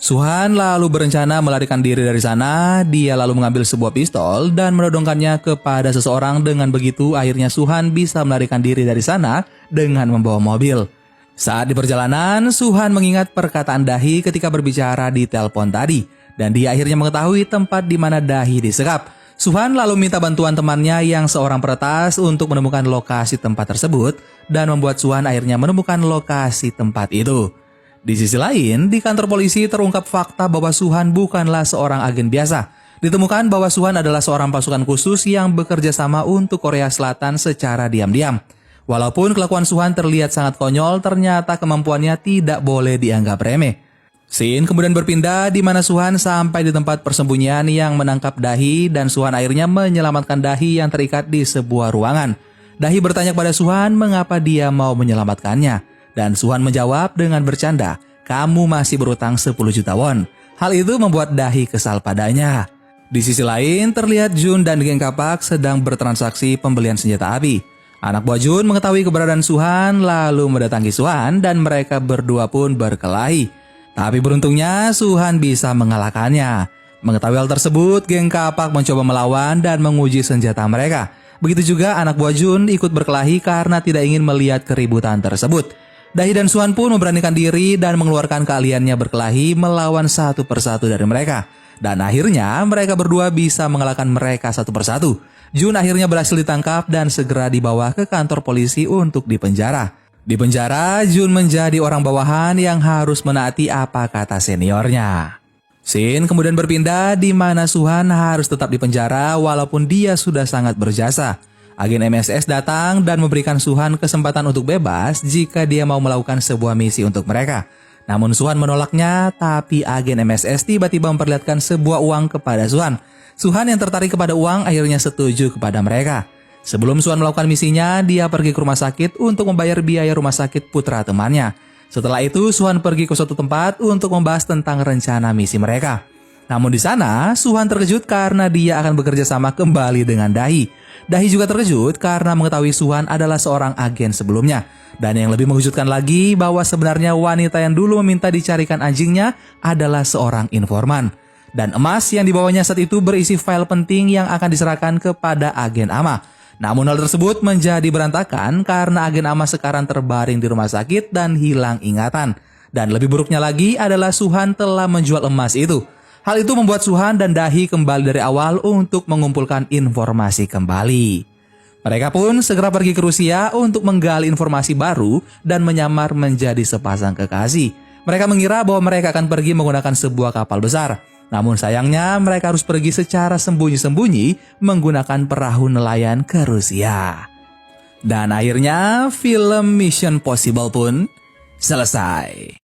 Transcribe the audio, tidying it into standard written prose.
Suhan lalu berencana melarikan diri dari sana. Dia lalu mengambil sebuah pistol dan menodongkannya kepada seseorang. Dengan begitu akhirnya Suhan bisa melarikan diri dari sana dengan membawa mobil. Saat di perjalanan, Suhan mengingat perkataan Dahi ketika berbicara di telepon tadi. Dan dia akhirnya mengetahui tempat di mana Dahi disekap. Suhan lalu minta bantuan temannya yang seorang peretas untuk menemukan lokasi tempat tersebut. Dan membuat Suhan akhirnya menemukan lokasi tempat itu. Di sisi lain, di kantor polisi terungkap fakta bahwa Suhan bukanlah seorang agen biasa. Ditemukan bahwa Suhan adalah seorang pasukan khusus yang bekerja sama untuk Korea Selatan secara diam-diam. Walaupun kelakuan Suhan terlihat sangat konyol, ternyata kemampuannya tidak boleh dianggap remeh. Scene kemudian berpindah di mana Suhan sampai di tempat persembunyian yang menangkap Dahi dan Suhan akhirnya menyelamatkan Dahi yang terikat di sebuah ruangan. Dahi bertanya kepada Suhan mengapa dia mau menyelamatkannya. Dan Suhan menjawab dengan bercanda, kamu masih berutang 10 juta won. Hal itu membuat Dahi kesal padanya. Di sisi lain, terlihat Jun dan geng kapak sedang bertransaksi pembelian senjata api. Anak buah Jun mengetahui keberadaan Suhan lalu mendatangi Suhan dan mereka berdua pun berkelahi. Tapi beruntungnya Suhan bisa mengalahkannya. Mengetahui hal tersebut, geng kapak mencoba melawan dan menguji senjata mereka. Begitu juga anak buah Jun ikut berkelahi karena tidak ingin melihat keributan tersebut. Dahi dan Suhan pun memberanikan diri dan mengeluarkan keahliannya berkelahi melawan satu persatu dari mereka. Dan akhirnya mereka berdua bisa mengalahkan mereka satu persatu. Jun akhirnya berhasil ditangkap dan segera dibawa ke kantor polisi untuk dipenjara. Di penjara, Jun menjadi orang bawahan yang harus menaati apa kata seniornya. Scene kemudian berpindah di mana Suhan harus tetap di penjara walaupun dia sudah sangat berjasa. Agen MSS datang dan memberikan Suhan kesempatan untuk bebas jika dia mau melakukan sebuah misi untuk mereka. Namun Suhan menolaknya, tapi agen MSS tiba-tiba memperlihatkan sebuah uang kepada Suhan. Suhan yang tertarik kepada uang akhirnya setuju kepada mereka. Sebelum Suhan melakukan misinya, dia pergi ke rumah sakit untuk membayar biaya rumah sakit putra temannya. Setelah itu, Suhan pergi ke suatu tempat untuk membahas tentang rencana misi mereka. Namun di sana, Suhan terkejut karena dia akan bekerja sama kembali dengan Dahi. Dahi juga terkejut karena mengetahui Suhan adalah seorang agen sebelumnya. Dan yang lebih mengejutkan lagi bahwa sebenarnya wanita yang dulu meminta dicarikan anjingnya adalah seorang informan. Dan emas yang dibawanya saat itu berisi file penting yang akan diserahkan kepada agen Ama. Namun hal tersebut menjadi berantakan karena agen Ama sekarang terbaring di rumah sakit dan hilang ingatan. Dan lebih buruknya lagi adalah Suhan telah menjual emas itu. Hal itu membuat Suhan dan Dahi kembali dari awal untuk mengumpulkan informasi kembali. Mereka pun segera pergi ke Rusia untuk menggali informasi baru dan menyamar menjadi sepasang kekasih. Mereka mengira bahwa mereka akan pergi menggunakan sebuah kapal besar. Namun sayangnya mereka harus pergi secara sembunyi-sembunyi menggunakan perahu nelayan ke Rusia. Dan akhirnya film Mission Possible pun selesai.